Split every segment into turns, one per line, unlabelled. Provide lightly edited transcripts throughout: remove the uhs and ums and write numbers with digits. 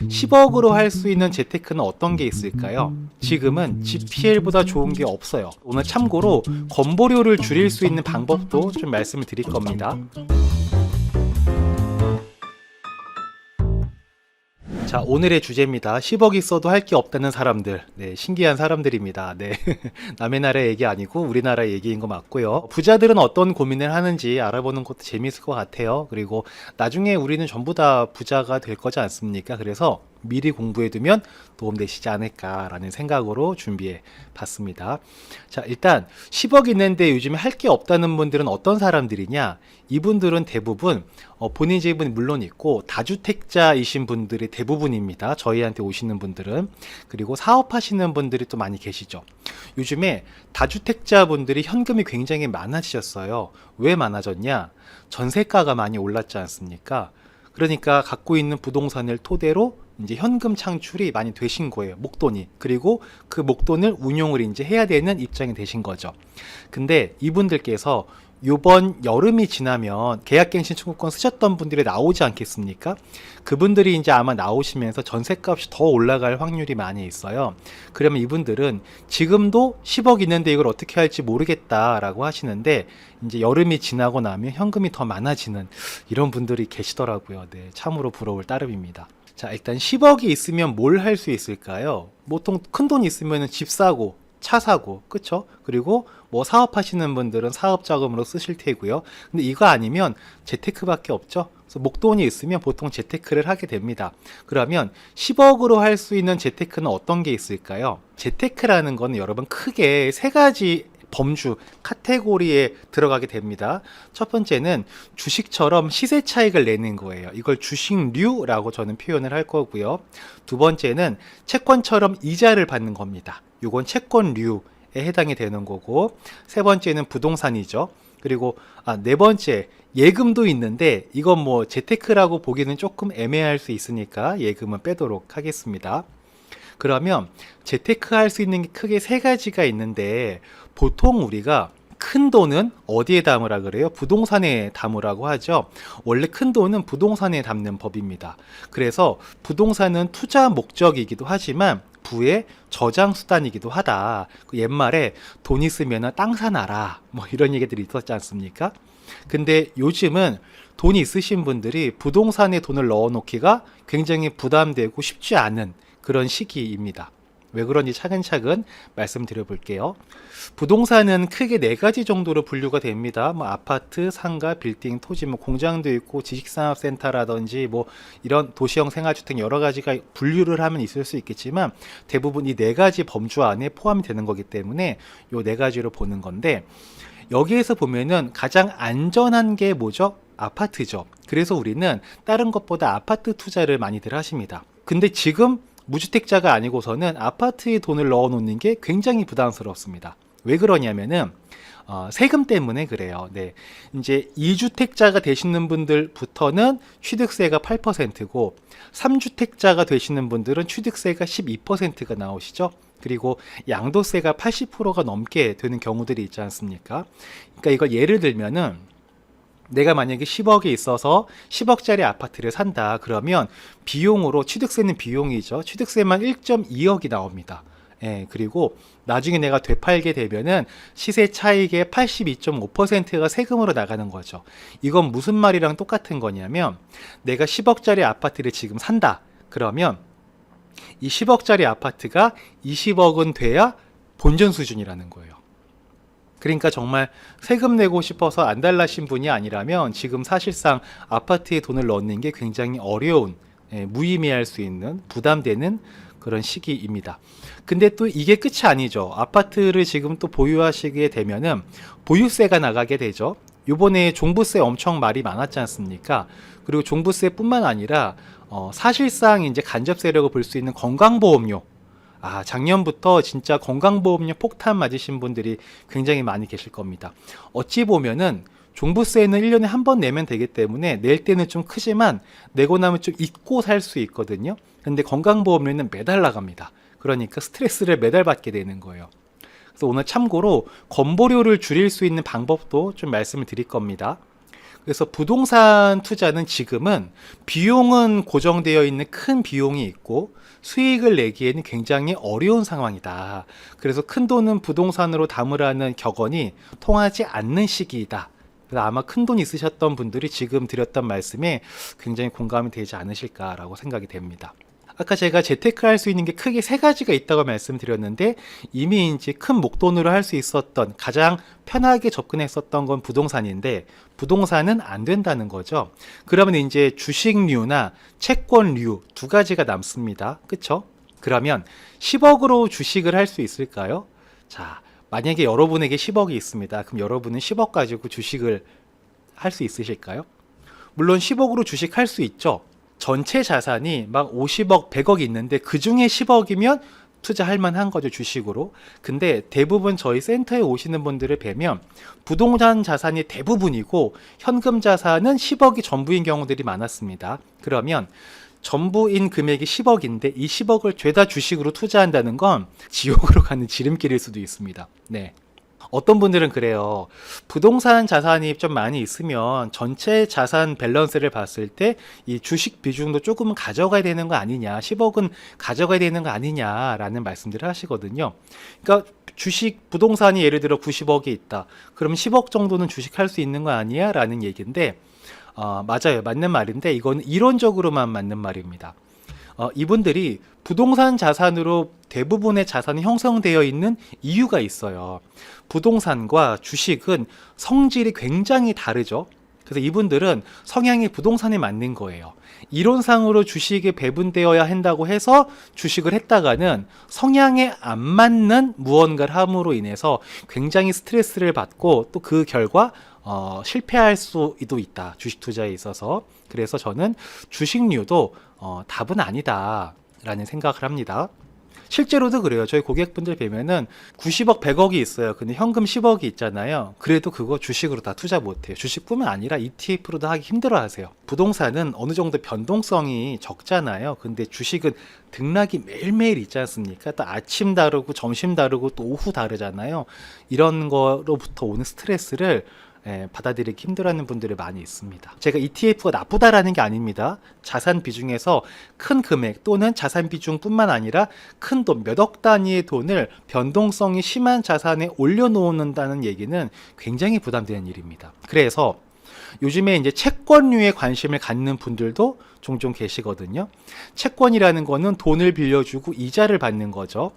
10억으로 할 수 있는 재테크는 어떤 게 있을까요? 지금은 GPL보다 좋은 게 없어요. 오늘 참고로 건보료를 줄일 수 있는 방법도 좀 말씀을 드릴 겁니다. 자, 오늘의 주제입니다. 10억 있어도 할 게 없다는 사람들. 네, 신기한 사람들입니다. 네. 남의 나라 얘기 아니고 우리나라 얘기인 거 맞고요. 부자들은 어떤 고민을 하는지 알아보는 것도 재미있을 것 같아요. 그리고 나중에 우리는 전부 다 부자가 될 거지 않습니까? 그래서 미리 공부해두면 도움되시지 않을까라는 생각으로 준비해 봤습니다. 자, 일단 10억 있는데 요즘에 할 게 없다는 분들은 어떤 사람들이냐? 이분들은 대부분 본인 집은 물론 있고 다주택자이신 분들이 대부분입니다. 저희한테 오시는 분들은. 그리고 사업하시는 분들이 또 많이 계시죠. 요즘에 다주택자분들이 현금이 굉장히 많아지셨어요. 왜 많아졌냐? 전세가가 많이 올랐지 않습니까? 그러니까 갖고 있는 부동산을 토대로 이제 현금 창출이 많이 되신 거예요. 목돈이. 그리고 그 목돈을 운용을 이제 해야 되는 입장이 되신 거죠. 근데 이분들께서 요번 여름이 지나면 계약갱신 청구권 쓰셨던 분들이 나오지 않겠습니까? 그분들이 이제 아마 나오시면서 전셋값이 더 올라갈 확률이 많이 있어요. 그러면 이분들은 지금도 10억 있는데 이걸 어떻게 할지 모르겠다라고 하시는데 이제 여름이 지나고 나면 현금이 더 많아지는 이런 분들이 계시더라고요. 네, 참으로 부러울 따름입니다. 자, 일단 10억이 있으면 뭘 할 수 있을까요? 보통 큰 돈 있으면 집 사고 차 사고, 그쵸? 그리고 뭐 사업하시는 분들은 사업 자금으로 쓰실 테고요. 근데 이거 아니면 재테크밖에 없죠. 그래서 목돈이 있으면 보통 재테크를 하게 됩니다. 그러면 10억으로 할 수 있는 재테크는 어떤 게 있을까요? 재테크라는 거는 여러분 크게 세 가지 범주, 카테고리에 들어가게 됩니다. 첫 번째는 주식처럼 시세 차익을 내는 거예요. 이걸 주식류라고 저는 표현을 할 거고요. 두 번째는 채권처럼 이자를 받는 겁니다. 이건 채권류에 해당이 되는 거고, 세 번째는 부동산이죠. 그리고 네 번째 예금도 있는데 이건 뭐 재테크라고 보기는 조금 애매할 수 있으니까 예금은 빼도록 하겠습니다. 그러면 재테크 할 수 있는 게 크게 세 가지가 있는데 보통 우리가 큰 돈은 어디에 담으라 그래요? 부동산에 담으라고 하죠. 원래 큰 돈은 부동산에 담는 법입니다. 그래서 부동산은 투자 목적이기도 하지만 부의 저장 수단이기도 하다. 옛말에 돈 있으면 땅 사놔라 뭐 이런 얘기들이 있었지 않습니까? 근데 요즘은 돈이 있으신 분들이 부동산에 돈을 넣어 놓기가 굉장히 부담되고 쉽지 않은 그런 시기입니다. 왜 그런지 차근차근 말씀드려 볼게요. 부동산은 크게 네 가지 정도로 분류가 됩니다. 뭐 아파트, 상가, 빌딩, 토지, 뭐 공장도 있고 지식산업센터라든지 뭐 이런 도시형 생활주택 여러 가지가 분류를 하면 있을 수 있겠지만 대부분 이 네 가지 범주 안에 포함이 되는 거기 때문에 이 네 가지로 보는 건데 여기에서 보면은 가장 안전한 게 뭐죠? 아파트죠. 그래서 우리는 다른 것보다 아파트 투자를 많이들 하십니다. 근데 지금 무주택자가 아니고서는 아파트에 돈을 넣어 놓는 게 굉장히 부담스럽습니다. 왜 그러냐면은 세금 때문에 그래요. 네. 이제 2주택자가 되시는 분들부터는 취득세가 8%고 3주택자가 되시는 분들은 취득세가 12%가 나오시죠. 그리고 양도세가 80%가 넘게 되는 경우들이 있지 않습니까? 그러니까 이걸 예를 들면은 내가 만약에 10억이 있어서 10억짜리 아파트를 산다. 그러면 비용으로 취득세는 비용이죠. 취득세만 1.2억이 나옵니다. 예, 그리고 나중에 내가 되팔게 되면은 시세 차익의 82.5%가 세금으로 나가는 거죠. 이건 무슨 말이랑 똑같은 거냐면 내가 10억짜리 아파트를 지금 산다. 그러면 이 10억짜리 아파트가 20억은 돼야 본전 수준이라는 거예요. 그러니까 정말 세금 내고 싶어서 안달나신 분이 아니라면 지금 사실상 아파트에 돈을 넣는 게 굉장히 어려운, 무의미할 수 있는 부담되는 그런 시기입니다. 근데 또 이게 끝이 아니죠. 아파트를 지금 또 보유하시게 되면은 보유세가 나가게 되죠. 요번에 종부세 엄청 말이 많았지 않습니까? 그리고 종부세뿐만 아니라 사실상 이제 간접세력을 볼 수 있는 건강보험료, 작년부터 진짜 건강보험료 폭탄 맞으신 분들이 굉장히 많이 계실 겁니다. 어찌 보면은 종부세는 1년에 한 번 내면 되기 때문에 낼 때는 좀 크지만 내고 나면 좀 잊고 살 수 있거든요. 근데 건강보험료는 매달 나갑니다. 그러니까 스트레스를 매달 받게 되는 거예요. 그래서 오늘 참고로 건보료를 줄일 수 있는 방법도 좀 말씀을 드릴 겁니다. 그래서 부동산 투자는 지금은 비용은 고정되어 있는 큰 비용이 있고 수익을 내기에는 굉장히 어려운 상황이다. 그래서 큰 돈은 부동산으로 담으라는 격언이 통하지 않는 시기이다. 그래서 아마 큰 돈 있으셨던 분들이 지금 드렸던 말씀에 굉장히 공감이 되지 않으실까라고 생각이 됩니다. 아까 제가 재테크할 수 있는 게 크게 세 가지가 있다고 말씀드렸는데 이미 이제 큰 목돈으로 할 수 있었던 가장 편하게 접근했었던 건 부동산인데 부동산은 안 된다는 거죠. 그러면 이제 주식류나 채권류 두 가지가 남습니다. 그쵸? 그러면 10억으로 주식을 할 수 있을까요? 자, 만약에 여러분에게 10억이 있습니다. 그럼 여러분은 10억 가지고 주식을 할 수 있으실까요? 물론 10억으로 주식할 수 있죠. 전체 자산이 막 50억, 100억 있는데 그 중에 10억이면 투자할 만한 거죠, 주식으로. 근데 대부분 저희 센터에 오시는 분들을 뵈면 부동산 자산이 대부분이고 현금 자산은 10억이 전부인 경우들이 많았습니다. 그러면 전부인 금액이 10억인데 이 10억을 죄다 주식으로 투자한다는 건 지옥으로 가는 지름길일 수도 있습니다. 네. 어떤 분들은 그래요. 부동산 자산이 좀 많이 있으면 전체 자산 밸런스를 봤을 때 이 주식 비중도 조금은 가져가야 되는 거 아니냐, 10억은 가져가야 되는 거 아니냐라는 말씀들을 하시거든요. 그러니까 주식 부동산이 예를 들어 90억이 있다. 그럼 10억 정도는 주식할 수 있는 거 아니야? 라는 얘기인데 맞아요. 맞는 말인데 이건 이론적으로만 맞는 말입니다. 이분들이 부동산 자산으로 대부분의 자산이 형성되어 있는 이유가 있어요. 부동산과 주식은 성질이 굉장히 다르죠. 그래서 이분들은 성향이 부동산에 맞는 거예요. 이론상으로 주식에 배분되어야 한다고 해서 주식을 했다가는 성향에 안 맞는 무언가를 함으로 인해서 굉장히 스트레스를 받고 또 그 결과 실패할 수도 있다. 주식 투자에 있어서. 그래서 저는 주식류도 답은 아니다 라는 생각을 합니다. 실제로도 그래요. 저희 고객분들 뵈면은 90억, 100억이 있어요. 근데 현금 10억이 있잖아요. 그래도 그거 주식으로 다 투자 못해요. 주식뿐만 아니라 ETF로도 하기 힘들어 하세요. 부동산은 어느 정도 변동성이 적잖아요. 근데 주식은 등락이 매일매일 있지 않습니까? 또 아침 다르고 점심 다르고 또 오후 다르잖아요. 이런 거로부터 오는 스트레스를 받아들이기 힘들어하는 분들이 많이 있습니다. 제가 ETF가 나쁘다라는 게 아닙니다. 자산 비중에서 큰 금액 또는 자산 비중뿐만 아니라 큰 돈, 몇 억 단위의 돈을 변동성이 심한 자산에 올려놓는다는 얘기는 굉장히 부담되는 일입니다. 그래서 요즘에 이제 채권류에 관심을 갖는 분들도 종종 계시거든요. 채권이라는 거는 돈을 빌려주고 이자를 받는 거죠.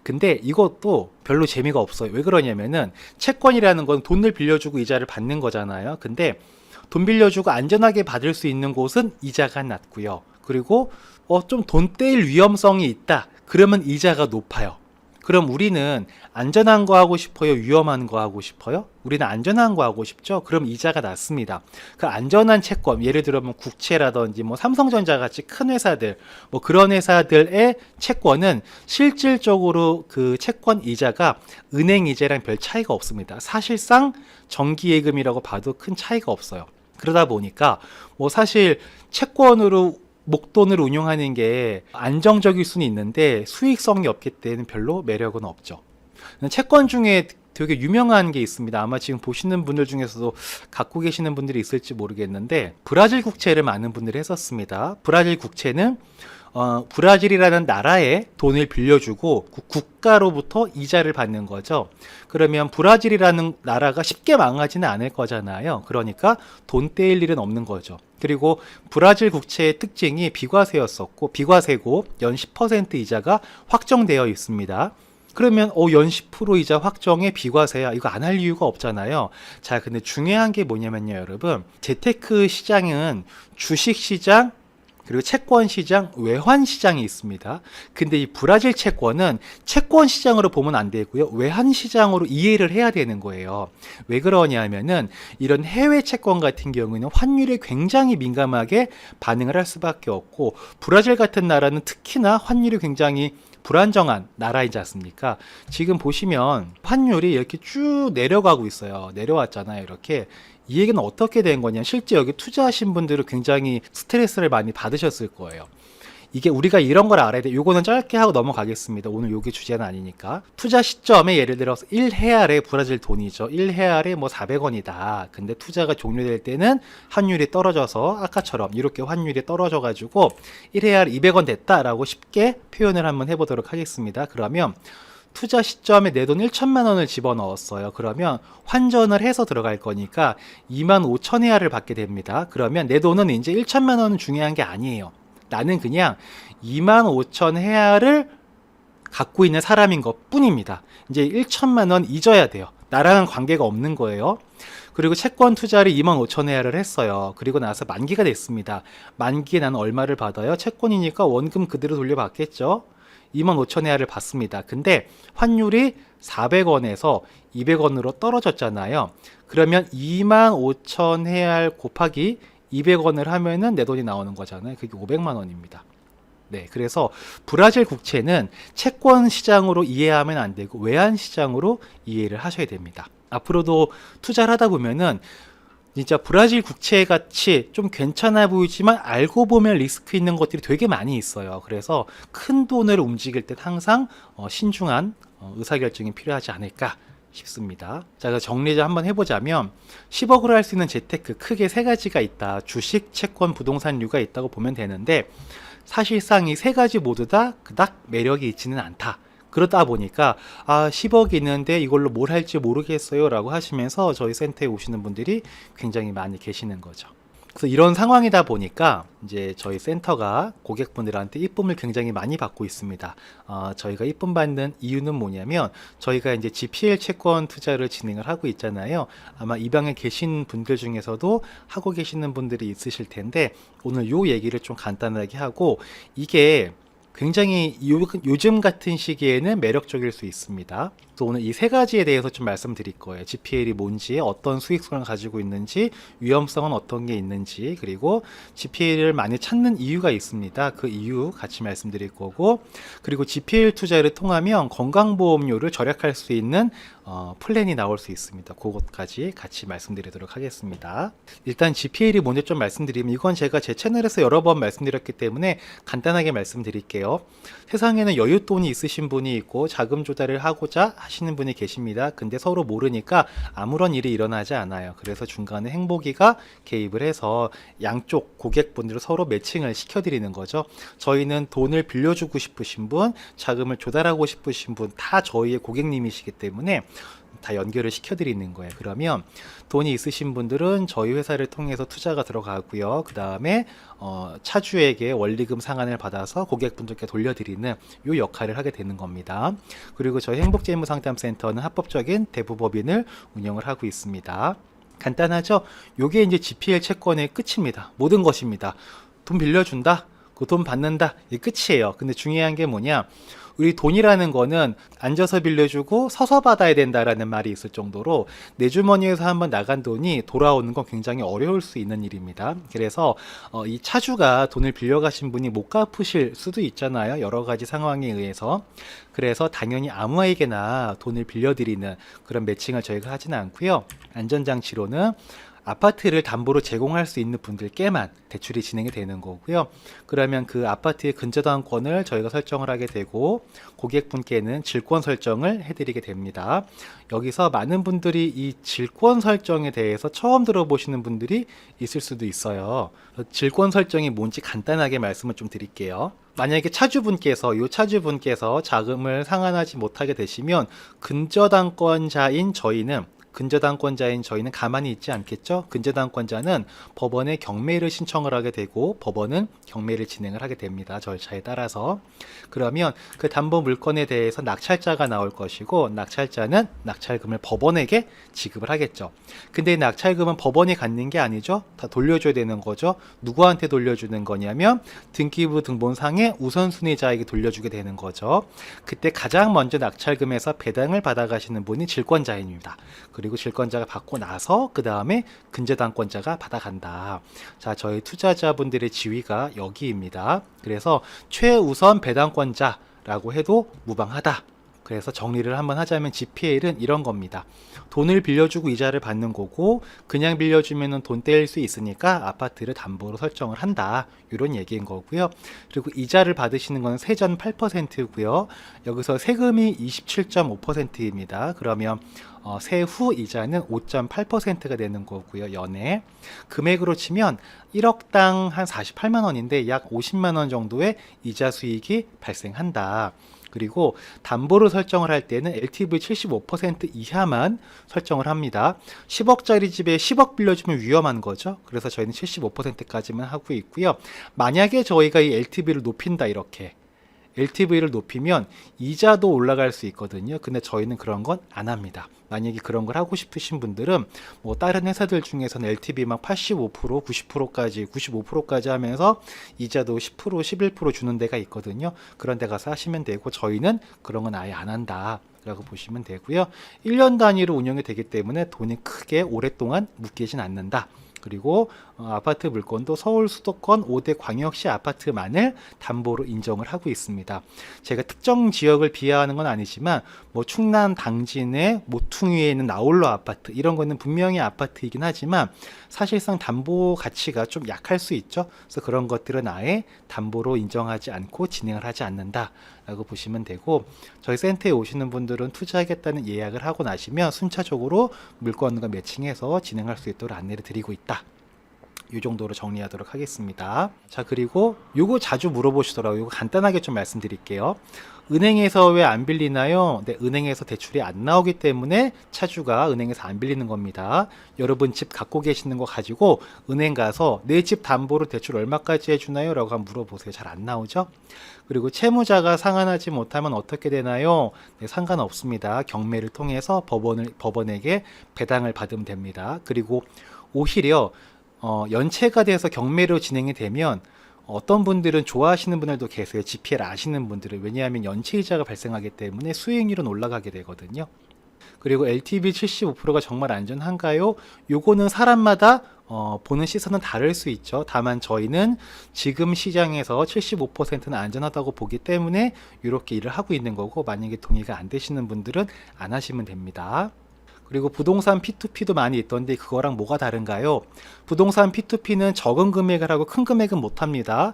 근데 이것도 별로 재미가 없어요. 왜 그러냐면은 채권이라는 건 돈을 빌려주고 이자를 받는 거잖아요. 근데 돈 빌려주고 안전하게 받을 수 있는 곳은 이자가 낮고요. 그리고 좀 돈 떼일 위험성이 있다. 그러면 이자가 높아요. 그럼 우리는 안전한 거 하고 싶어요? 위험한 거 하고 싶어요? 우리는 안전한 거 하고 싶죠? 그럼 이자가 낮습니다. 그 안전한 채권, 예를 들어 뭐 국채라든지 뭐 삼성전자 같이 큰 회사들, 뭐 그런 회사들의 채권은 실질적으로 그 채권 이자가 은행 이자랑 별 차이가 없습니다. 사실상 정기예금이라고 봐도 큰 차이가 없어요. 그러다 보니까 뭐 사실 채권으로 목돈을 운용하는 게 안정적일 수는 있는데 수익성이 없기 때문에 별로 매력은 없죠. 채권 중에 되게 유명한 게 있습니다. 아마 지금 보시는 분들 중에서도 갖고 계시는 분들이 있을지 모르겠는데 브라질 국채를 많은 분들이 했었습니다. 브라질 국채는 브라질이라는 나라에 돈을 빌려주고 국가로부터 이자를 받는 거죠. 그러면 브라질이라는 나라가 쉽게 망하지는 않을 거잖아요. 그러니까 돈 떼일 일은 없는 거죠. 그리고 브라질 국채의 특징이 비과세였었고 비과세고 연 10% 이자가 확정되어 있습니다. 그러면 연 10% 이자 확정에 비과세야. 이거 안 할 이유가 없잖아요. 자, 근데 중요한 게 뭐냐면요, 여러분. 재테크 시장은 주식 시장 그리고 채권 시장, 외환 시장이 있습니다. 근데 이 브라질 채권은 채권 시장으로 보면 안 되고요. 외환 시장으로 이해를 해야 되는 거예요. 왜 그러냐면은 이런 해외 채권 같은 경우에는 환율에 굉장히 민감하게 반응을 할 수밖에 없고 브라질 같은 나라는 특히나 환율이 굉장히 불안정한 나라이지 않습니까? 지금 보시면 환율이 이렇게 쭉 내려가고 있어요. 내려왔잖아요. 이렇게. 이 얘기는 어떻게 된 거냐? 실제 여기 투자하신 분들은 굉장히 스트레스를 많이 받으셨을 거예요. 이게 우리가 이런 걸 알아야 돼. 요거는 짧게 하고 넘어가겠습니다. 오늘 요게 주제는 아니니까. 투자 시점에 예를 들어서 1헤알의 브라질 돈이죠. 1헤알에 뭐 400원이다. 근데 투자가 종료될 때는 환율이 떨어져서 아까처럼 이렇게 환율이 떨어져 가지고 1헤알 200원 됐다라고 쉽게 표현을 한번 해보도록 하겠습니다. 그러면 투자 시점에 내 돈 1천만 원을 집어넣었어요. 그러면 환전을 해서 들어갈 거니까 25,000헤알을 받게 됩니다. 그러면 내 돈은 이제 1천만 원은 중요한 게 아니에요. 나는 그냥 25,000헤알을 갖고 있는 사람인 것 뿐입니다. 이제 1천만 원 잊어야 돼요. 나랑은 관계가 없는 거예요. 그리고 채권 투자를 25,000헤알을 했어요. 그리고 나서 만기가 됐습니다. 만기에 나는 얼마를 받아요? 채권이니까 원금 그대로 돌려받겠죠. 25,000헤알을 받습니다. 근데 환율이 400원에서 200원으로 떨어졌잖아요. 그러면 25,000헤알 곱하기 200원을 하면은 내 돈이 나오는 거잖아요. 그게 500만 원입니다. 네, 그래서 브라질 국채는 채권 시장으로 이해하면 안 되고 외환 시장으로 이해를 하셔야 됩니다. 앞으로도 투자를 하다 보면은 진짜 브라질 국채 같이 좀 괜찮아 보이지만 알고 보면 리스크 있는 것들이 되게 많이 있어요. 그래서 큰 돈을 움직일 때 항상 신중한 의사결정이 필요하지 않을까 싶습니다. 자, 그래서 정리 좀 한번 해보자면 10억으로 할 수 있는 재테크 크게 세 가지가 있다. 주식, 채권, 부동산류가 있다고 보면 되는데 사실상 이 세 가지 모두 다 그닥 매력이 있지는 않다. 그러다 보니까 10억 있는데 이걸로 뭘 할지 모르겠어요 라고 하시면서 저희 센터에 오시는 분들이 굉장히 많이 계시는 거죠. 그래서 이런 상황이다 보니까 이제 저희 센터가 고객분들한테 이쁨을 굉장히 많이 받고 있습니다. 저희가 이쁨 받는 이유는 뭐냐면 저희가 이제 GPL 채권 투자를 진행을 하고 있잖아요. 아마 이 방에 계신 분들 중에서도 하고 계시는 분들이 있으실 텐데 오늘 요 얘기를 좀 간단하게 하고 이게 굉장히 요즘 같은 시기에는 매력적일 수 있습니다. 그래서 오늘 이 세 가지에 대해서 좀 말씀드릴 거예요. GPL이 뭔지, 어떤 수익성을 가지고 있는지, 위험성은 어떤 게 있는지, 그리고 GPL을 많이 찾는 이유가 있습니다. 그 이유 같이 말씀드릴 거고, 그리고 GPL 투자를 통하면 건강보험료를 절약할 수 있는 플랜이 나올 수 있습니다. 그것까지 같이 말씀드리도록 하겠습니다. 일단 GPL이 뭔지 좀 말씀드리면 이건 제가 제 채널에서 여러 번 말씀드렸기 때문에 간단하게 말씀드릴게요. 세상에는 여윳돈이 있으신 분이 있고 자금 조달을 하고자 하시는 분이 계십니다. 근데 서로 모르니까 아무런 일이 일어나지 않아요. 그래서 중간에 행복이가 개입을 해서 양쪽 고객분들을 서로 매칭을 시켜드리는 거죠. 저희는 돈을 빌려주고 싶으신 분, 자금을 조달하고 싶으신 분 다 저희의 고객님이시기 때문에 다 연결을 시켜드리는 거예요. 그러면 돈이 있으신 분들은 저희 회사를 통해서 투자가 들어가고요. 그 다음에 차주에게 원리금 상환을 받아서 고객분들께 돌려드리는 이 역할을 하게 되는 겁니다. 그리고 저희 행복재무상담센터는 합법적인 대부법인을 운영을 하고 있습니다. 간단하죠? 요게 이제 GPL 채권의 끝입니다. 모든 것입니다. 돈 빌려준다? 그 돈 받는다? 이게 끝이에요. 근데 중요한 게 뭐냐? 우리 돈이라는 거는 앉아서 빌려주고 서서 받아야 된다라는 말이 있을 정도로 내 주머니에서 한번 나간 돈이 돌아오는 건 굉장히 어려울 수 있는 일입니다. 그래서 이 차주가 돈을 빌려가신 분이 못 갚으실 수도 있잖아요. 여러 가지 상황에 의해서. 그래서 당연히 아무에게나 돈을 빌려드리는 그런 매칭을 저희가 하지는 않고요. 안전장치로는 아파트를 담보로 제공할 수 있는 분들께만 대출이 진행이 되는 거고요. 그러면 그 아파트의 근저당권을 저희가 설정을 하게 되고 고객분께는 질권 설정을 해드리게 됩니다. 여기서 많은 분들이 이 질권 설정에 대해서 처음 들어보시는 분들이 있을 수도 있어요. 질권 설정이 뭔지 간단하게 말씀을 좀 드릴게요. 만약에 차주분께서 자금을 상환하지 못하게 되시면 근저당권자인 저희는 가만히 있지 않겠죠? 근저당권자는 법원에 경매를 신청을 하게 되고 법원은 경매를 진행을 하게 됩니다. 절차에 따라서. 그러면 그 담보 물건에 대해서 낙찰자가 나올 것이고 낙찰자는 낙찰금을 법원에게 지급을 하겠죠. 근데 이 낙찰금은 법원이 갖는 게 아니죠. 다 돌려줘야 되는 거죠. 누구한테 돌려주는 거냐면 등기부 등본상의 우선순위자에게 돌려주게 되는 거죠. 그때 가장 먼저 낙찰금에서 배당을 받아가시는 분이 질권자입니다. 그리고 질권자가 받고 나서 그 다음에 근저당권자가 받아간다. 자, 저희 투자자분들의 지위가 여기입니다. 그래서 최우선 배당권자라고 해도 무방하다. 그래서 정리를 한번 하자면 GPL은 이런 겁니다. 돈을 빌려주고 이자를 받는 거고, 그냥 빌려주면 돈 떼일 수 있으니까 아파트를 담보로 설정을 한다, 이런 얘기인 거고요. 그리고 이자를 받으시는 건 세전 8%고요. 여기서 세금이 27.5%입니다. 그러면 세후 이자는 5.8%가 되는 거고요. 연에 금액으로 치면 1억당 한 48만 원인데 약 50만 원 정도의 이자 수익이 발생한다. 그리고 담보로 설정을 할 때는 LTV 75% 이하만 설정을 합니다. 10억짜리 집에 10억 빌려주면 위험한 거죠. 그래서 저희는 75%까지만 하고 있고요. 만약에 저희가 이 LTV를 높인다, 이렇게 LTV를 높이면 이자도 올라갈 수 있거든요. 근데 저희는 그런 건 안 합니다. 만약에 그런 걸 하고 싶으신 분들은 뭐 다른 회사들 중에서는 LTV 막 85%, 90%까지, 95%까지 하면서 이자도 10%, 11% 주는 데가 있거든요. 그런 데 가서 하시면 되고, 저희는 그런 건 아예 안 한다 라고 보시면 되고요. 1년 단위로 운영이 되기 때문에 돈이 크게 오랫동안 묶이진 않는다. 그리고 아파트 물건도 서울 수도권 5대 광역시 아파트만을 담보로 인정을 하고 있습니다. 제가 특정 지역을 비하하는 건 아니지만 뭐 충남 당진의 모퉁이에 있는 나홀로 아파트, 이런 거는 분명히 아파트이긴 하지만 사실상 담보 가치가 좀 약할 수 있죠. 그래서 그런 것들은 아예 담보로 인정하지 않고 진행을 하지 않는다 라고 보시면 되고, 저희 센터에 오시는 분들은 투자하겠다는 예약을 하고 나시면 순차적으로 물건과 매칭해서 진행할 수 있도록 안내를 드리고 있다, 이 정도로 정리하도록 하겠습니다. 자, 그리고 요거 자주 물어보시더라고요. 요거 간단하게 좀 말씀드릴게요. 은행에서 왜 안 빌리나요? 네, 은행에서 대출이 안 나오기 때문에 차주가 은행에서 안 빌리는 겁니다. 여러분 집 갖고 계시는 거 가지고 은행 가서 내 집 담보로 대출 얼마까지 해주나요? 라고 한번 물어보세요. 잘 안 나오죠? 그리고 채무자가 상환하지 못하면 어떻게 되나요? 네, 상관없습니다. 경매를 통해서 법원에게 배당을 받으면 됩니다. 그리고 오히려 연체가 돼서 경매로 진행이 되면 어떤 분들은 좋아하시는 분들도 계세요. GPL 아시는 분들은. 왜냐하면 연체이자가 발생하기 때문에 수익률은 올라가게 되거든요. 그리고 LTV 75%가 정말 안전한가요? 요거는 사람마다 보는 시선은 다를 수 있죠. 다만 저희는 지금 시장에서 75%는 안전하다고 보기 때문에 이렇게 일을 하고 있는 거고, 만약에 동의가 안 되시는 분들은 안 하시면 됩니다. 그리고 부동산 P2P도 많이 있던데 그거랑 뭐가 다른가요? 부동산 P2P는 적은 금액을 하고 큰 금액은 못합니다.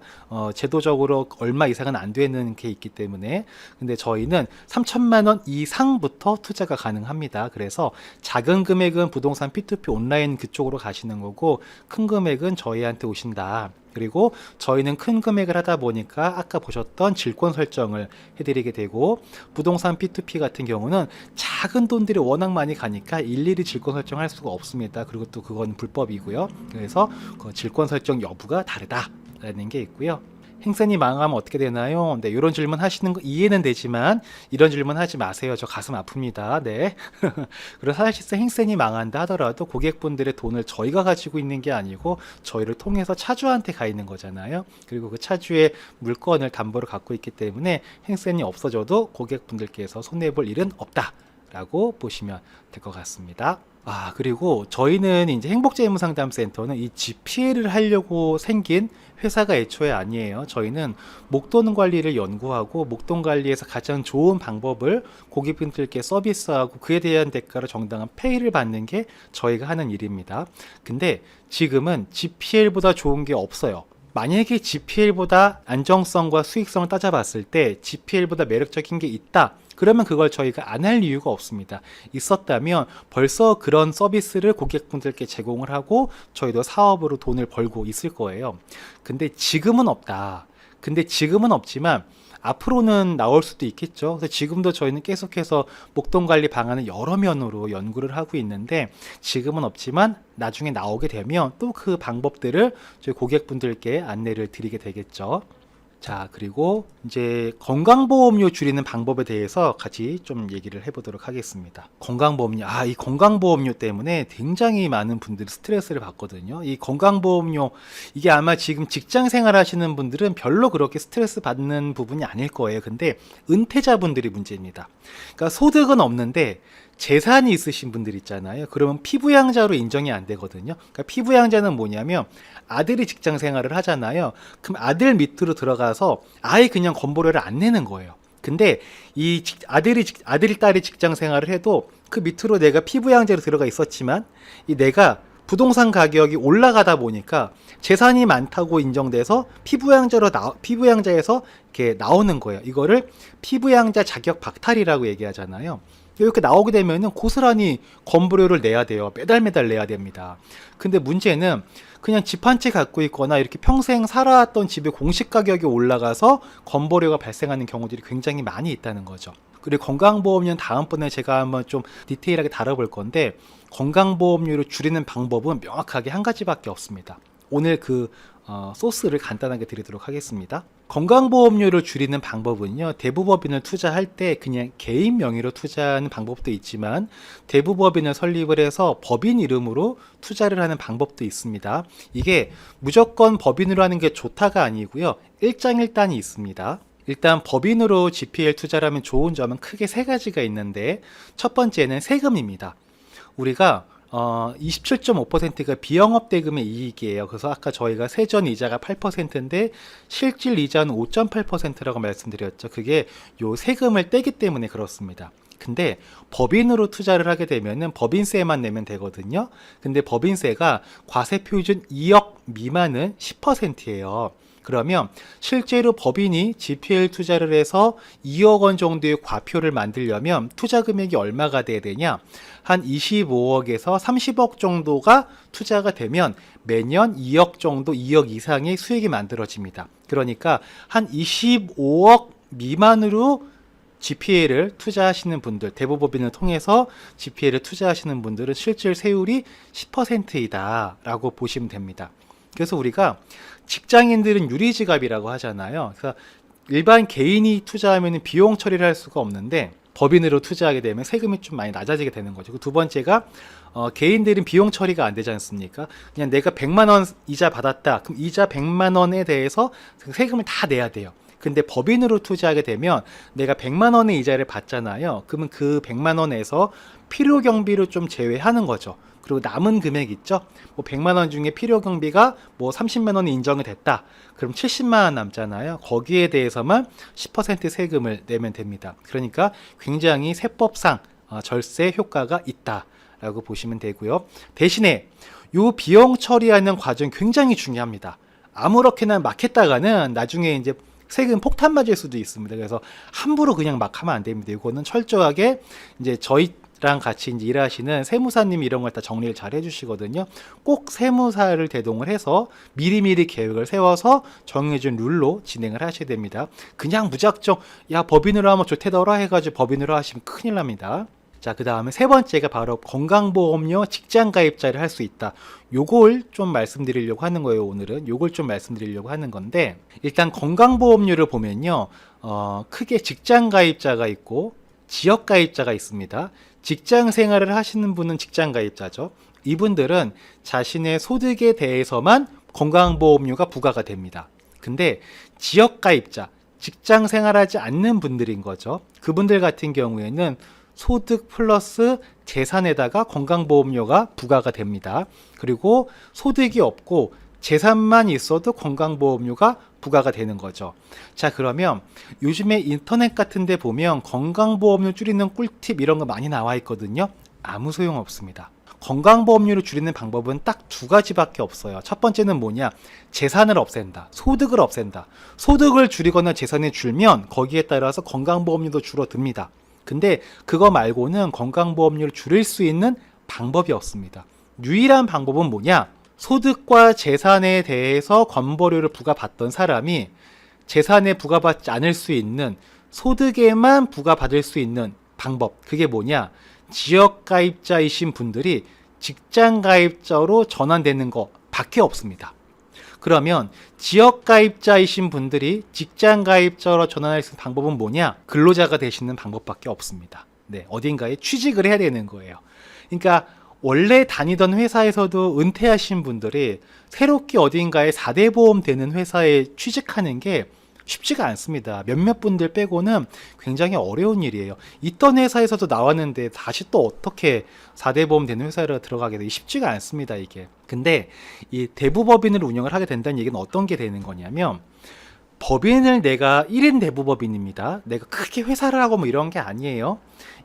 제도적으로 얼마 이상은 안 되는 게 있기 때문에. 근데 저희는 3천만 원 이상부터 투자가 가능합니다. 그래서 작은 금액은 부동산 P2P 온라인 그쪽으로 가시는 거고, 큰 금액은 저희한테 오신다. 그리고 저희는 큰 금액을 하다 보니까 아까 보셨던 질권 설정을 해드리게 되고, 부동산 P2P 같은 경우는 작은 돈들이 워낙 많이 가니까 일일이 질권 설정할 수가 없습니다. 그리고 또 그건 불법이고요. 그래서 그 질권 설정 여부가 다르다라는 게 있고요. 행센이 망하면 어떻게 되나요? 네, 이런 질문 하시는 거 이해는 되지만 이런 질문 하지 마세요. 저 가슴 아픕니다. 네. 그리고 사실상 행센이 망한다 하더라도 고객분들의 돈을 저희가 가지고 있는 게 아니고 저희를 통해서 차주한테 가 있는 거잖아요. 그리고 그 차주의 물건을 담보로 갖고 있기 때문에 행센이 없어져도 고객분들께서 손해볼 일은 없다라고 보시면 될 것 같습니다. 그리고 저희는 이제 행복재무상담센터는 이 GPL을 하려고 생긴 회사가 애초에 아니에요. 저희는 목돈 관리를 연구하고 목돈 관리에서 가장 좋은 방법을 고객분들께 서비스하고 그에 대한 대가로 정당한 페이를 받는 게 저희가 하는 일입니다. 근데 지금은 GPL보다 좋은 게 없어요. 만약에 GPL보다 안정성과 수익성을 따져봤을 때 GPL보다 매력적인 게 있다, 그러면 그걸 저희가 안 할 이유가 없습니다. 있었다면 벌써 그런 서비스를 고객분들께 제공을 하고 저희도 사업으로 돈을 벌고 있을 거예요. 근데 지금은 없다. 근데 지금은 없지만 앞으로는 나올 수도 있겠죠. 그래서 지금도 저희는 계속해서 목돈 관리 방안을 여러 면으로 연구를 하고 있는데, 지금은 없지만 나중에 나오게 되면 또 그 방법들을 저희 고객분들께 안내를 드리게 되겠죠. 자, 그리고 이제 건강보험료 줄이는 방법에 대해서 같이 좀 얘기를 해보도록 하겠습니다. 건강보험료, 이 건강보험료 때문에 굉장히 많은 분들이 스트레스를 받거든요. 이 건강보험료, 이게 아마 지금 직장 생활 하시는 분들은 별로 그렇게 스트레스 받는 부분이 아닐 거예요. 근데 은퇴자분들이 문제입니다. 그러니까 소득은 없는데 재산이 있으신 분들 있잖아요. 그러면 피부양자로 인정이 안 되거든요. 그러니까 피부양자는 뭐냐면 아들이 직장 생활을 하잖아요. 그럼 아들 밑으로 들어가서 아예 그냥 건보료를 안 내는 거예요. 근데 아들이 딸이 직장 생활을 해도 그 밑으로 내가 피부양자로 들어가 있었지만 이 내가 부동산 가격이 올라가다 보니까 재산이 많다고 인정돼서 피부양자에서 이렇게 나오는 거예요. 이거를 피부양자 자격 박탈이라고 얘기하잖아요. 이렇게 나오게 되면은 고스란히 건보료를 내야 돼요. 매달 내야 됩니다. 근데 문제는 그냥 집 한 채 갖고 있거나 이렇게 평생 살아왔던 집의 공시 가격이 올라가서 건보료가 발생하는 경우들이 굉장히 많이 있다는 거죠. 그리고 건강보험료는 다음번에 제가 한번 좀 디테일하게 다뤄볼 건데, 건강보험료를 줄이는 방법은 명확하게 한 가지밖에 없습니다. 오늘 소스를 간단하게 드리도록 하겠습니다. 건강보험료를 줄이는 방법은요, 대부법인을 투자할 때 그냥 개인 명의로 투자하는 방법도 있지만 대부법인을 설립을 해서 법인 이름으로 투자를 하는 방법도 있습니다. 이게 무조건 법인으로 하는 게 좋다가 아니고요, 일장일단이 있습니다. 일단 법인으로 GPL 투자를 하면 좋은 점은 크게 세 가지가 있는데, 첫 번째는 세금입니다. 우리가 27.5%가 비영업 대금의 이익이에요. 그래서 아까 저희가 세전 이자가 8%인데 실질 이자는 5.8%라고 말씀드렸죠. 그게 요 세금을 떼기 때문에 그렇습니다. 근데 법인으로 투자를 하게 되면은 법인세만 내면 되거든요. 근데 법인세가 과세 표준 2억 미만은 10%예요. 그러면 실제로 법인이 GPL 투자를 해서 2억 원 정도의 과표를 만들려면 투자 금액이 얼마가 돼야 되냐? 한 25억에서 30억 정도가 투자가 되면 매년 2억 정도, 2억 이상의 수익이 만들어집니다. 그러니까 한 25억 미만으로 GPL을 투자하시는 분들, 대부법인을 통해서 GPL을 투자하시는 분들은 실질 세율이 10%이다 라고 보시면 됩니다. 그래서 우리가 직장인들은 유리지갑이라고 하잖아요. 그래서 일반 개인이 투자하면 비용 처리를 할 수가 없는데 법인으로 투자하게 되면 세금이 좀 많이 낮아지게 되는 거죠. 두 번째가 개인들은 비용 처리가 안 되지 않습니까? 그냥 내가 100만 원 이자 받았다. 그럼 이자 100만 원에 대해서 세금을 다 내야 돼요. 근데 법인으로 투자하게 되면 내가 100만 원의 이자를 받잖아요. 그러면 그 100만 원에서 필요 경비를 좀 제외하는 거죠. 그리고 남은 금액 있죠? 뭐 100만 원 중에 필요 경비가 뭐 30만 원이 인정이 됐다. 그럼 70만 원 남잖아요. 거기에 대해서만 10% 세금을 내면 됩니다. 그러니까 굉장히 세법상 절세 효과가 있다라고 보시면 되고요. 대신에 요 비용 처리하는 과정 굉장히 중요합니다. 아무렇게나 막 했다가는 나중에 이제 세금 폭탄 맞을 수도 있습니다. 그래서 함부로 그냥 막 하면 안 됩니다. 이거는 철저하게 이제 저희랑 같이 이제 일하시는 세무사님이 이런 걸 다 정리를 잘 해주시거든요. 꼭 세무사를 대동을 해서 미리미리 계획을 세워서 정해준 룰로 진행을 하셔야 됩니다. 그냥 무작정 야 법인으로 하면 좋대더라 해가지고 법인으로 하시면 큰일 납니다. 자, 그 다음에 세 번째가 바로 건강보험료 직장가입자를 할 수 있다. 요걸 좀 말씀드리려고 하는 거예요. 오늘은 요걸 좀 말씀드리려고 하는 건데, 일단 건강보험료를 보면요, 크게 직장가입자가 있고 지역가입자가 있습니다. 직장 생활을 하시는 분은 직장가입자죠. 이분들은 자신의 소득에 대해서만 건강보험료가 부과가 됩니다. 근데 지역가입자, 직장 생활하지 않는 분들인 거죠. 그분들 같은 경우에는 소득 플러스 재산에다가 건강보험료가 부과가 됩니다. 그리고 소득이 없고 재산만 있어도 건강보험료가 부과가 되는 거죠. 자, 그러면 요즘에 인터넷 같은 데 보면 건강보험료 줄이는 꿀팁 이런 거 많이 나와 있거든요. 아무 소용 없습니다. 건강보험료를 줄이는 방법은 딱 두 가지밖에 없어요. 첫 번째는 뭐냐? 재산을 없앤다. 소득을 없앤다. 소득을 줄이거나 재산을 줄면 거기에 따라서 건강보험료도 줄어듭니다. 근데 그거 말고는 건강보험료를 줄일 수 있는 방법이 없습니다. 유일한 방법은 뭐냐? 소득과 재산에 대해서 건보료를 부과받던 사람이 재산에 부과받지 않을 수 있는 소득에만 부과받을 수 있는 방법. 그게 뭐냐? 지역가입자이신 분들이 직장가입자로 전환되는 거 밖에 없습니다. 그러면 지역가입자이신 분들이 직장가입자로 전환할 수 있는 방법은 뭐냐? 근로자가 되시는 방법밖에 없습니다. 네, 어딘가에 취직을 해야 되는 거예요. 그러니까 원래 다니던 회사에서도 은퇴하신 분들이 새롭게 어딘가에 4대 보험 되는 회사에 취직하는 게 쉽지가 않습니다. 몇몇 분들 빼고는 굉장히 어려운 일이에요. 있던 회사에서도 나왔는데 다시 또 어떻게 4대 보험 되는 회사로 들어가게 되기 쉽지가 않습니다, 이게. 근데 이 대부법인을 운영을 하게 된다는 얘기는 어떤 게 되는 거냐면, 법인을 내가 1인 대부법인입니다. 내가 크게 회사를 하고 뭐 이런 게 아니에요.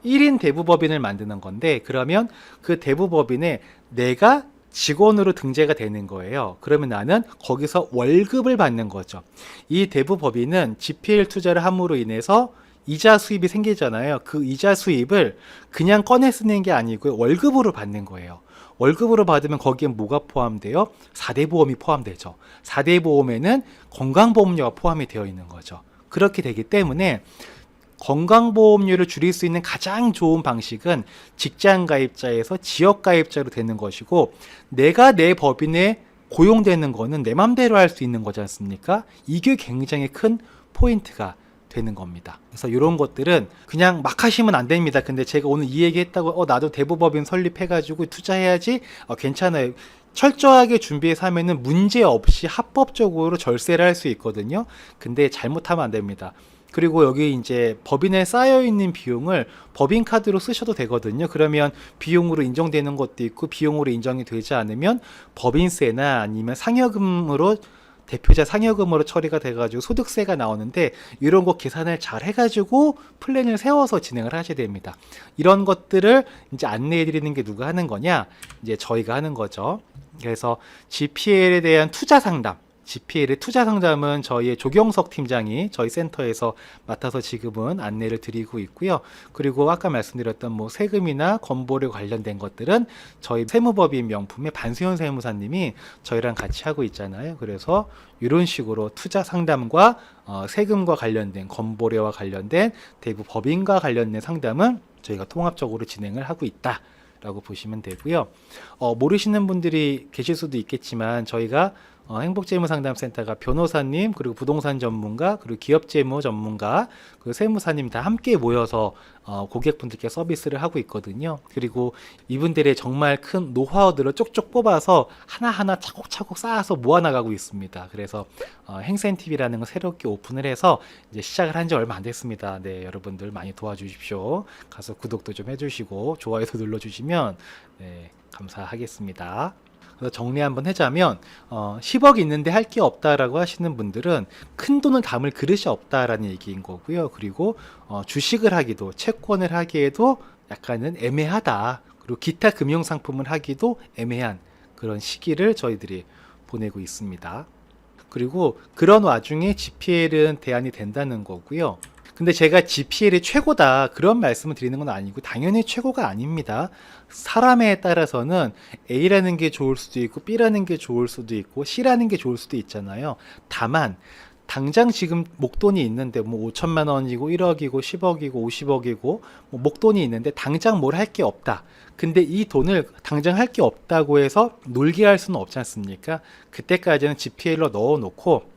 1인 대부법인을 만드는 건데, 그러면 그 대부법인에 내가 직원으로 등재가 되는 거예요. 그러면 나는 거기서 월급을 받는 거죠. 이 대부법인은 GPL 투자를 함으로 인해서 이자 수입이 생기잖아요. 그 이자 수입을 그냥 꺼내 쓰는 게 아니고 월급으로 받는 거예요. 월급으로 받으면 거기에 뭐가 포함돼요? 4대 보험이 포함되죠. 4대 보험에는 건강보험료가 포함이 되어 있는 거죠. 그렇게 되기 때문에 건강보험료를 줄일 수 있는 가장 좋은 방식은 직장가입자에서 지역가입자로 되는 것이고, 내가 내 법인에 고용되는 거는 내 맘대로 할 수 있는 거지 않습니까? 이게 굉장히 큰 포인트가 되는 겁니다. 그래서 이런 것들은 그냥 막 하시면 안 됩니다. 근데 제가 오늘 이 얘기 했다고 나도 대부법인 설립해가지고 투자해야지, 괜찮아요. 철저하게 준비해서 하면은 문제 없이 합법적으로 절세를 할 수 있거든요. 근데 잘못하면 안 됩니다. 그리고 여기 이제 법인에 쌓여있는 비용을 법인카드로 쓰셔도 되거든요. 그러면 비용으로 인정되는 것도 있고, 비용으로 인정이 되지 않으면 법인세나 아니면 상여금으로, 대표자 상여금으로 처리가 돼가지고 소득세가 나오는데, 이런 거 계산을 잘 해가지고 플랜을 세워서 진행을 하셔야 됩니다. 이런 것들을 이제 안내해 드리는 게 누가 하는 거냐? 이제 저희가 하는 거죠. 그래서 GPL에 대한 투자 상담, GPL의 투자 상담은 저희의 조경석 팀장이 저희 센터에서 맡아서 지금은 안내를 드리고 있고요. 그리고 아까 말씀드렸던 뭐 세금이나 건보료 관련된 것들은 저희 세무법인 명품의 반수현 세무사님이 저희랑 같이 하고 있잖아요. 그래서 이런 식으로 투자 상담과 세금과 관련된, 건보료와 관련된, 대부 법인과 관련된 상담은 저희가 통합적으로 진행을 하고 있다 라고 보시면 되고요. 모르시는 분들이 계실 수도 있겠지만, 저희가 행복재무상담센터가 변호사님, 그리고 부동산 전문가, 그리고 기업재무 전문가, 그리고 세무사님 다 함께 모여서 고객분들께 서비스를 하고 있거든요. 그리고 이분들의 정말 큰 노하우들을 쪽쪽 뽑아서 하나하나 차곡차곡 쌓아서 모아나가고 있습니다. 그래서 행센TV라는 걸 새롭게 오픈을 해서 이제 시작을 한 지 얼마 안 됐습니다. 네, 여러분들 많이 도와주십시오. 가서 구독도 좀 해주시고 좋아요도 눌러주시면 네, 감사하겠습니다. 그래서 정리 한번 하자면 10억 있는데 할 게 없다라고 하시는 분들은 큰 돈을 담을 그릇이 없다라는 얘기인 거고요. 그리고 주식을 하기도, 채권을 하기에도 약간은 애매하다. 그리고 기타 금융상품을 하기도 애매한 그런 시기를 저희들이 보내고 있습니다. 그리고 그런 와중에 GPL은 대안이 된다는 거고요. 근데 제가 GPL이 최고다 그런 말씀을 드리는 건 아니고, 당연히 최고가 아닙니다. 사람에 따라서는 A라는 게 좋을 수도 있고, B라는 게 좋을 수도 있고, C라는 게 좋을 수도 있잖아요. 다만 당장 지금 목돈이 있는데 뭐 5천만 원이고 1억이고 10억이고 50억이고 뭐 목돈이 있는데 당장 뭘 할 게 없다. 근데 이 돈을 당장 할 게 없다고 해서 놀게 할 수는 없지 않습니까? 그때까지는 GPL로 넣어 놓고,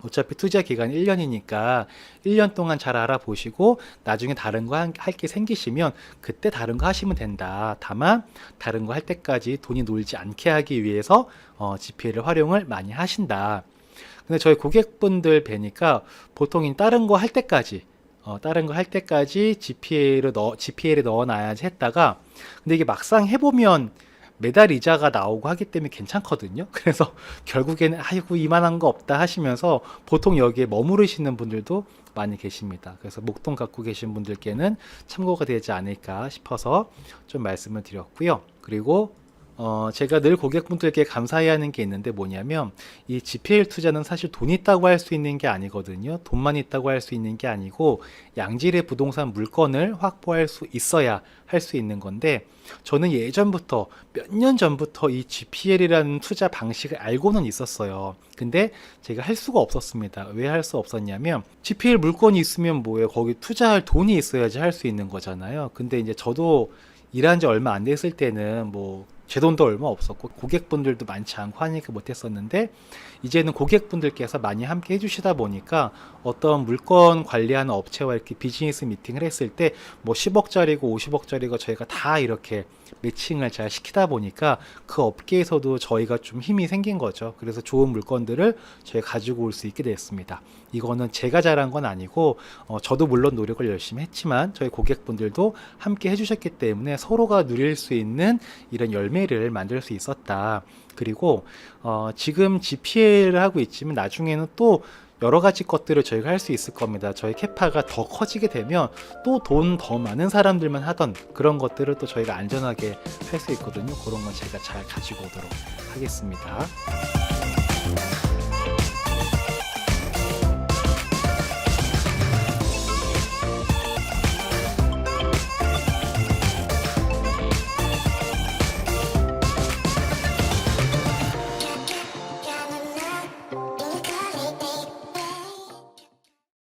어차피 투자 기간이 1년이니까 1년 동안 잘 알아보시고 나중에 다른 거 할 게 생기시면 그때 다른 거 하시면 된다. 다만 다른 거 할 때까지 돈이 놀지 않게 하기 위해서 GPL을 활용을 많이 하신다. 근데 저희 고객분들 뵈니까 보통 다른 거 할 때까지 GPL에 넣어놔야지 했다가, 근데 이게 막상 해보면 매달 이자가 나오고 하기 때문에 괜찮거든요. 그래서 결국에는 아이고 이만한 거 없다 하시면서 보통 여기에 머무르시는 분들도 많이 계십니다. 그래서 목돈 갖고 계신 분들께는 참고가 되지 않을까 싶어서 좀 말씀을 드렸고요. 그리고 제가 늘 고객분들께 감사해야 하는 게 있는데 뭐냐면, 이 GPL 투자는 사실 돈 있다고 할 수 있는 게 아니거든요. 돈만 있다고 할 수 있는 게 아니고 양질의 부동산 물건을 확보할 수 있어야 할 수 있는 건데, 저는 예전부터 몇 년 전부터 이 GPL이라는 투자 방식을 알고는 있었어요. 근데 제가 할 수가 없었습니다. 왜 할 수 없었냐면, GPL 물건이 있으면 뭐예요? 거기 투자할 돈이 있어야지 할 수 있는 거잖아요. 근데 이제 저도 일한 지 얼마 안 됐을 때는 뭐 제 돈도 얼마 없었고 고객분들도 많지 않고 하니까 못했었는데, 이제는 고객분들께서 많이 함께 해주시다 보니까 어떤 물건 관리하는 업체와 이렇게 비즈니스 미팅을 했을 때 뭐 10억짜리고 50억짜리가 저희가 다 이렇게 매칭을 잘 시키다 보니까 그 업계에서도 저희가 좀 힘이 생긴 거죠. 그래서 좋은 물건들을 저희가 가지고 올 수 있게 됐습니다. 이거는 제가 잘한 건 아니고 저도 물론 노력을 열심히 했지만 저희 고객분들도 함께 해주셨기 때문에 서로가 누릴 수 있는 이런 열매를 만들 수 있었다. 그리고 지금 GPL을 하고 있지만 나중에는 또 여러 가지 것들을 저희가 할 수 있을 겁니다. 저희 캐파가 더 커지게 되면 또 돈 더 많은 사람들만 하던 그런 것들을 또 저희가 안전하게 할 수 있거든요. 그런 건 제가 잘 가지고 오도록 하겠습니다.